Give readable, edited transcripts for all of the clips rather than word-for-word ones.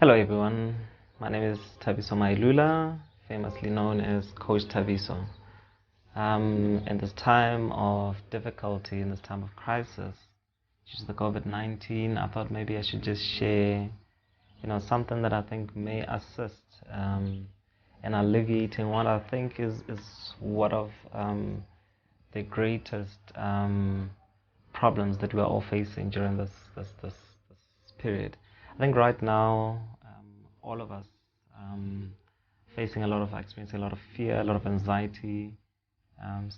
Hello everyone, my name is Tabiso Mailula, famously known as Coach Tabiso. In this time of difficulty, in this time of crisis, due to the COVID-19, I thought maybe I should just share, something that I think may assist in alleviating what I think is one of the greatest problems that we are all facing during this period. I think right now, all of us facing experiencing a lot of fear, a lot of anxiety,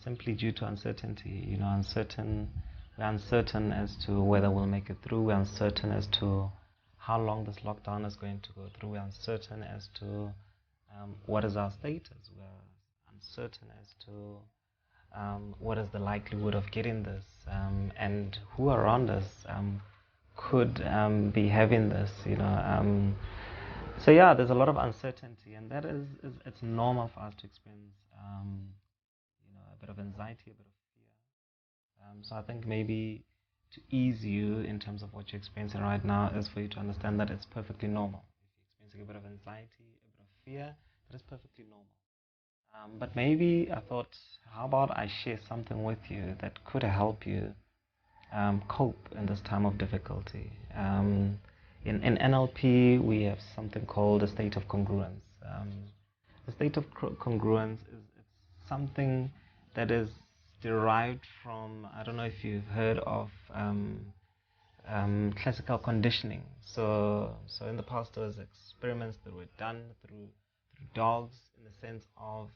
simply due to uncertainty. We're uncertain as to whether we'll make it through. We're uncertain as to how long this lockdown is going to go through. We're uncertain as to what is our status. We're uncertain as to what is the likelihood of getting this, and who around us could be having this. So yeah, there's a lot of uncertainty, and that is it's normal for us to experience, a bit of anxiety, a bit of fear. So I think maybe to ease you in terms of what you're experiencing right now is for you to understand that it's perfectly normal. If you're experiencing a bit of anxiety, a bit of fear, that is perfectly normal. But maybe I thought, how about I share something with you that could help you cope in this time of difficulty. In NLP, we have something called a state of congruence. The state of congruence is it's something that is derived from, I don't know if you've heard of classical conditioning. So in the past, there was experiments that were done through dogs, in the sense of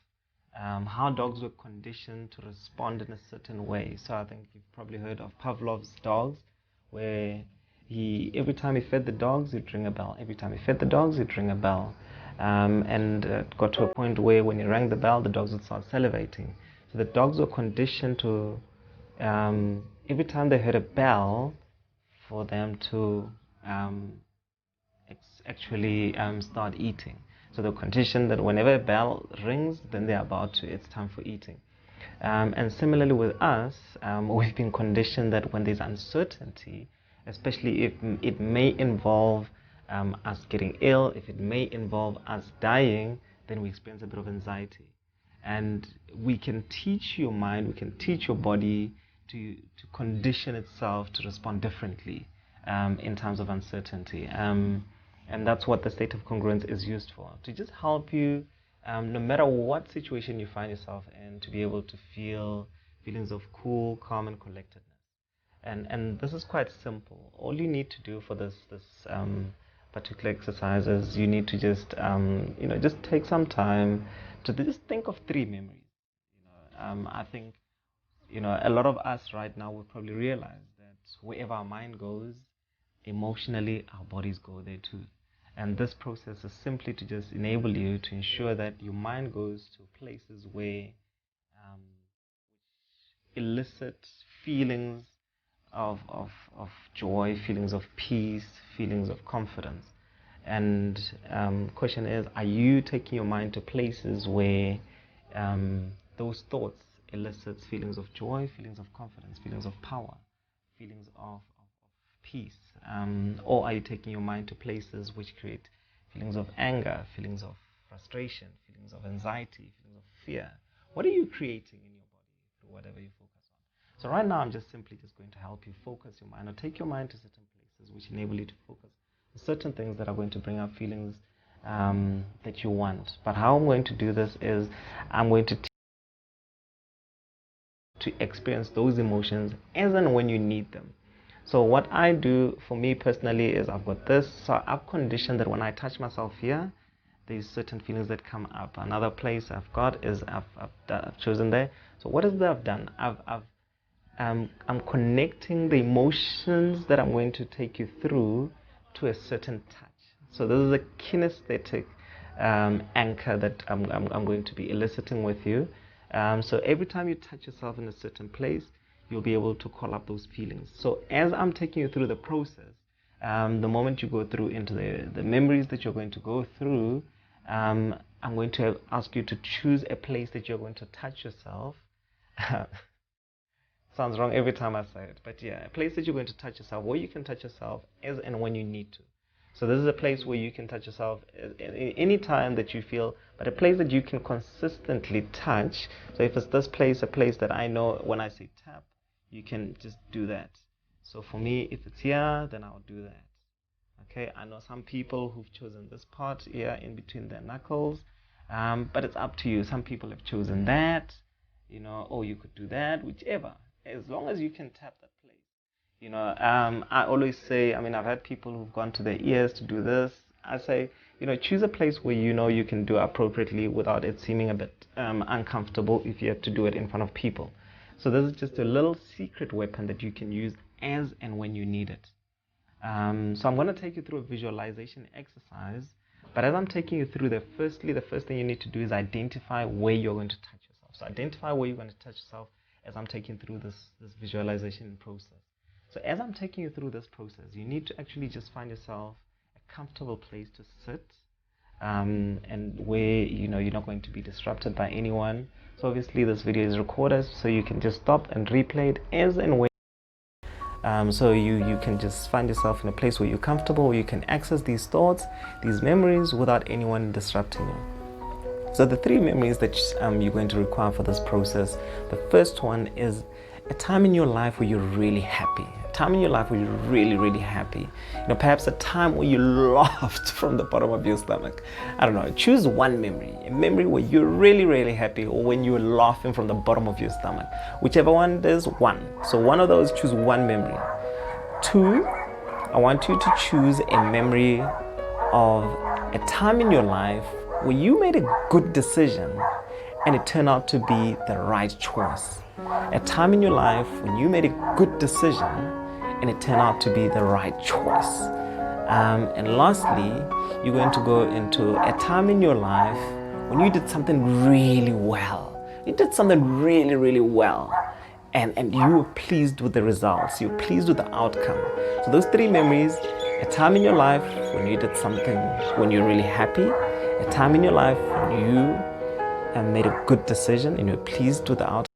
how dogs were conditioned to respond in a certain way. So I think you've probably heard of Pavlov's dogs, where every time he fed the dogs, he'd ring a bell. Every time he fed the dogs, he'd ring a bell. And it got to a point where when he rang the bell, the dogs would start salivating. So the dogs were conditioned to, every time they heard a bell, for them to actually start eating. So they're conditioned that whenever a bell rings, then they're it's time for eating. And similarly with us, we've been conditioned that when there's uncertainty, especially if it may involve us getting ill, if it may involve us dying, then we experience a bit of anxiety. And we can teach your mind, we can teach your body to condition itself to respond differently in times of uncertainty. And that's what the state of congruence is used for, to just help you, no matter what situation you find yourself in, to be able to feel feelings of cool, calm, and collectedness. And this is quite simple. All you need to do for this particular exercise is you need to just take some time to just think of three memories. I think a lot of us right now will probably realize that wherever our mind goes, emotionally our bodies go there too. And this process is simply to just enable you to ensure that your mind goes to places where elicit feelings of joy, feelings of peace, feelings of confidence. And question is, are you taking your mind to places where those thoughts elicit feelings of joy, feelings of confidence, feelings of power, feelings of peace? Or are you taking your mind to places which create feelings of anger, feelings of frustration, feelings of anxiety, feelings of fear? What are you creating in your body through whatever you focus on? So right now, I'm just simply going to help you focus your mind, or take your mind to certain places which enable you to focus on certain things that are going to bring up feelings that you want. But how I'm going to do this is I'm going to experience those emotions as and when you need them. So what I do for me personally is I've got this. So I've conditioned that when I touch myself here, there's certain feelings that come up. Another place I've got is I've chosen there. So what is that I've done? I'm connecting the emotions that I'm going to take you through to a certain touch. So this is a kinesthetic anchor that I'm going to be eliciting with you. So every time you touch yourself in a certain place, you'll be able to call up those feelings. So as I'm taking you through the process, the moment you go through into the memories that you're going to go through, I'm going to ask you to choose a place that you're going to touch yourself. Sounds wrong every time I say it, but yeah, a place that you're going to touch yourself, where you can touch yourself as and when you need to. So this is a place where you can touch yourself any time that you feel, but a place that you can consistently touch. So if it's this place, a place that I know when I say tap, you can just do that. So for me, if it's here, then I'll do that. Okay, I know some people who've chosen this part here in between their knuckles, but it's up to you. Some people have chosen that, or you could do that, whichever, as long as you can tap that place. I always say, I've had people who've gone to their ears to do this. I say, choose a place where you can do appropriately without it seeming a bit uncomfortable if you have to do it in front of people. So this is just a little secret weapon that you can use as and when you need it. So I'm going to take you through a visualization exercise, but as I'm taking you through the first thing you need to do is identify where you're going to touch yourself. So identify where you're going to touch yourself as I'm taking through this visualization process. So as I'm taking you through this process, you need to actually just find yourself a comfortable place to sit, and where you're not going to be disrupted by anyone. So obviously this video is recorded, so you can just stop and replay it as and when. So you can just find yourself in a place where you're comfortable, where you can access these thoughts, these memories without anyone disrupting you. So the 3 memories that you're going to require for this process, the first one is a time in your life where you're really happy. A time in your life where you're really, really happy. Perhaps a time where you laughed from the bottom of your stomach. I don't know, choose one memory. A memory where you're really, really happy, or when you're laughing from the bottom of your stomach. Whichever one, there's one. So one of those, choose one memory. 2, I want you to choose a memory of a time in your life where you made a good decision and it turned out to be the right choice. A time in your life when you made a good decision and it turned out to be the right choice. And lastly, you're going to go into a time in your life when you did something really well. You did something really, really well. And you were pleased with the results. You're pleased with the outcome. So those 3 memories: a time in your life when you did something, when you're really happy; a time in your life when you made a good decision and you're pleased with the outcome;